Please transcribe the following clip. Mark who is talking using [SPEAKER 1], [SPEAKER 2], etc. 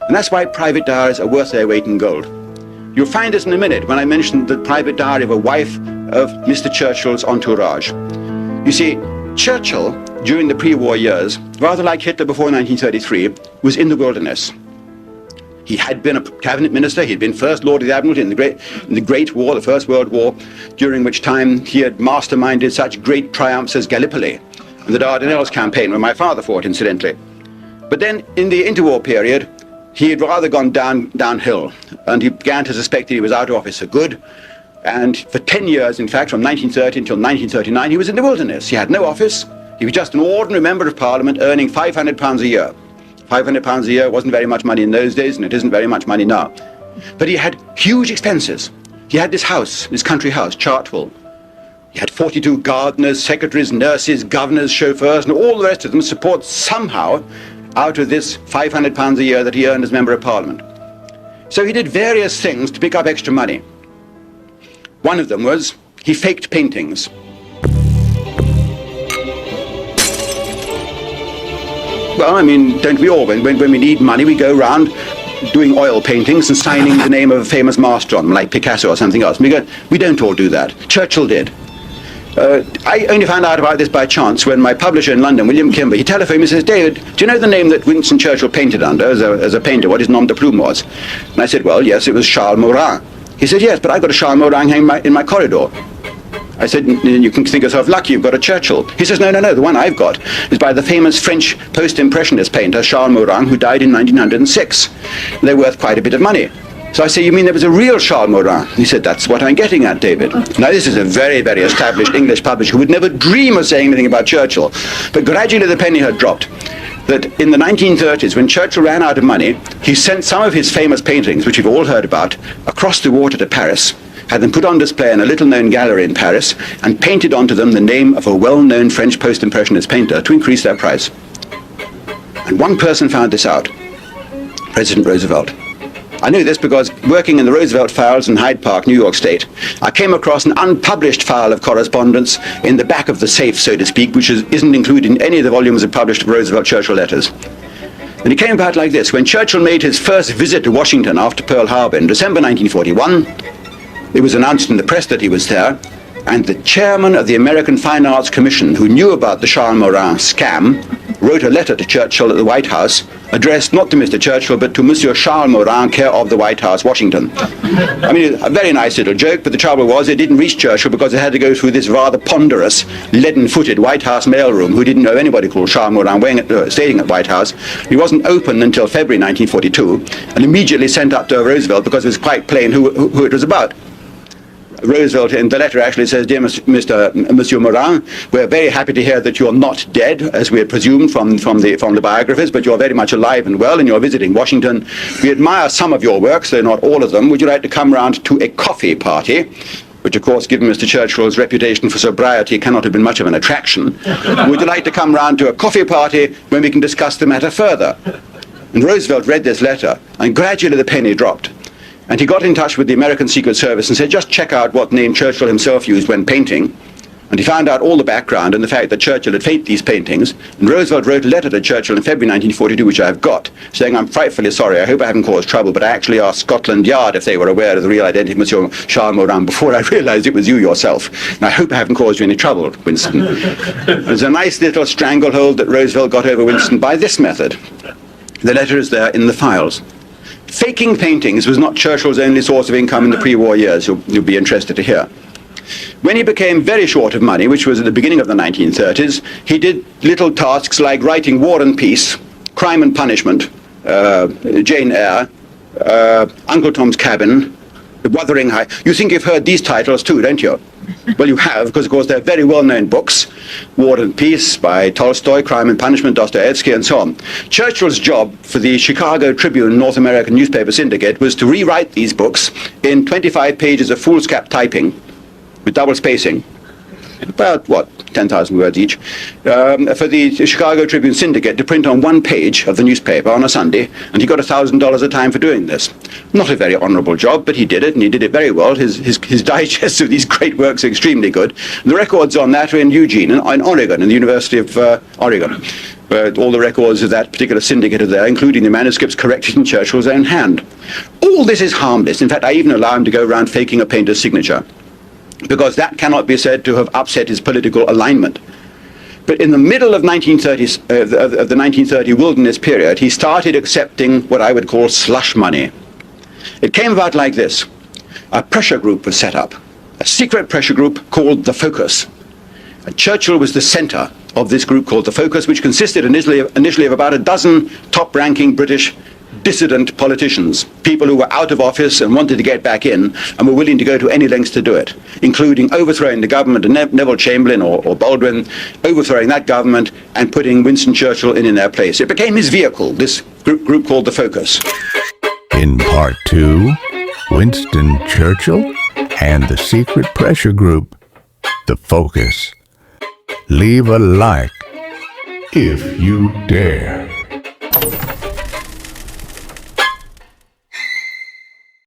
[SPEAKER 1] And that's why private diaries are worth their weight in gold. You'll find this in a minute when I mention the private diary of a wife of Mr. Churchill's entourage. You see, Churchill, during the pre-war years, rather like Hitler before 1933, was in the wilderness. He had been a cabinet minister, he'd been First Lord of the Admiralty in the Great War, the First World War, during which time he had masterminded such great triumphs as Gallipoli and the Dardanelles campaign, where my father fought, incidentally. But then, in the interwar period, he had rather gone downhill, and he began to suspect that he was out of office for good. And for 10 years, in fact, from 1930 until 1939, he was in the wilderness. He had no office. He was just an ordinary member of Parliament earning £500 a year. £500 a year wasn't very much money in those days, and it isn't very much money now. But he had huge expenses. He had this house, this country house, Chartwell. He had 42 gardeners, secretaries, nurses, governors, chauffeurs, and all the rest of them support somehow out of this £500 a year that he earned as Member of Parliament. So he did various things to pick up extra money. One of them was he faked paintings. Well, I mean, don't we all? When we need money, we go around doing oil paintings and signing the name of a famous master on them, like Picasso or something else. We don't all do that. Churchill did. I only found out about this by chance when my publisher in London, William Kimber, he telephoned me and says, "David, do you know the name that Winston Churchill painted under as a painter, what his nom de plume was?" And I said, "Well, yes, it was Charles Morin." He said, "Yes, but I've got a Charles Morin hanging in my corridor." I said, "You can think yourself lucky, you've got a Churchill." He says, no, the one I've got is by the famous French post-impressionist painter, Charles Morin, who died in 1906. They're worth quite a bit of money. So I say, "You mean there was a real Charles Morin?" He said, "That's what I'm getting at, David." Now, this is a very, very established English publisher who would never dream of saying anything about Churchill. But gradually the penny had dropped. That in the 1930s, when Churchill ran out of money, he sent some of his famous paintings, which you've all heard about, across the water to Paris, had them put on display in a little-known gallery in Paris, and painted onto them the name of a well-known French post-impressionist painter to increase their price. And one person found this out, President Roosevelt. I know this because working in the Roosevelt files in Hyde Park, New York State, I came across an unpublished file of correspondence in the back of the safe, so to speak, which isn't included in any of the volumes of published Roosevelt-Churchill letters. And it came about like this. When Churchill made his first visit to Washington after Pearl Harbor in December 1941, it was announced in the press that he was there, and the chairman of the American Fine Arts Commission, who knew about the Charles Morin scam, wrote a letter to Churchill at the White House, addressed not to Mr. Churchill, but to Monsieur Charles Morin, care of the White House, Washington. I mean, a very nice little joke, but the trouble was it didn't reach Churchill because it had to go through this rather ponderous, leaden-footed White House mailroom, who didn't know anybody called Charles Morin staying at White House. He wasn't open until February 1942, and immediately sent up to Roosevelt because it was quite plain who it was about. Roosevelt, in the letter, actually says, "Dear Monsieur Morin, we're very happy to hear that you're not dead, as we had presumed from the biographers, but you're very much alive and well, and you're visiting Washington. We admire some of your works, though not all of them. Would you like to come round to a coffee party?" Which, of course, given Mr. Churchill's reputation for sobriety, cannot have been much of an attraction. "Would you like to come round to a coffee party when we can discuss the matter further?" And Roosevelt read this letter, and gradually the penny dropped. And he got in touch with the American Secret Service and said, "Just check out what name Churchill himself used when painting." And he found out all the background and the fact that Churchill had faked these paintings. And Roosevelt wrote a letter to Churchill in February 1942, which I've got, saying, "I'm frightfully sorry, I hope I haven't caused trouble, but I actually asked Scotland Yard if they were aware of the real identity of Monsieur Charles Morin before I realized it was you yourself. And I hope I haven't caused you any trouble, Winston." There's a nice little stranglehold that Roosevelt got over Winston by this method. The letter is there in the files. Faking paintings was not Churchill's only source of income in the pre-war years, you'll be interested to hear. When he became very short of money, which was at the beginning of the 1930s, he did little tasks like writing War and Peace, Crime and Punishment, Jane Eyre, Uncle Tom's Cabin, The Wuthering Heights. You think you've heard these titles too, don't you? Well, you have, because, of course, they're very well-known books. War and Peace by Tolstoy, Crime and Punishment, Dostoevsky, and so on. Churchill's job for the Chicago Tribune North American newspaper syndicate was to rewrite these books in 25 pages of foolscap typing with double spacing. About, 10,000 words each, for the Chicago Tribune syndicate to print on one page of the newspaper on a Sunday, and he got $1,000 a time for doing this. Not a very honourable job, but he did it, and he did it very well. His digests of these great works are extremely good. The records on that are in Eugene, in Oregon, in the University of Oregon. All the records of that particular syndicate are there, including the manuscripts corrected in Churchill's own hand. All this is harmless. In fact, I even allow him to go around faking a painter's signature, because that cannot be said to have upset his political alignment. But in the middle of the 1930 wilderness period, he started accepting what I would call slush money. It came about like this. A pressure group was set up, a secret pressure group called the Focus. And Churchill was the center of this group called the Focus, which consisted initially of about a dozen top-ranking British dissident politicians, people who were out of office and wanted to get back in and were willing to go to any lengths to do it, including overthrowing the government of Neville Chamberlain or Baldwin, overthrowing that government and putting Winston Churchill in their place. It became his vehicle, this group called the Focus.
[SPEAKER 2] In part 2, Winston Churchill and the secret pressure group, the Focus. Leave a like if you dare.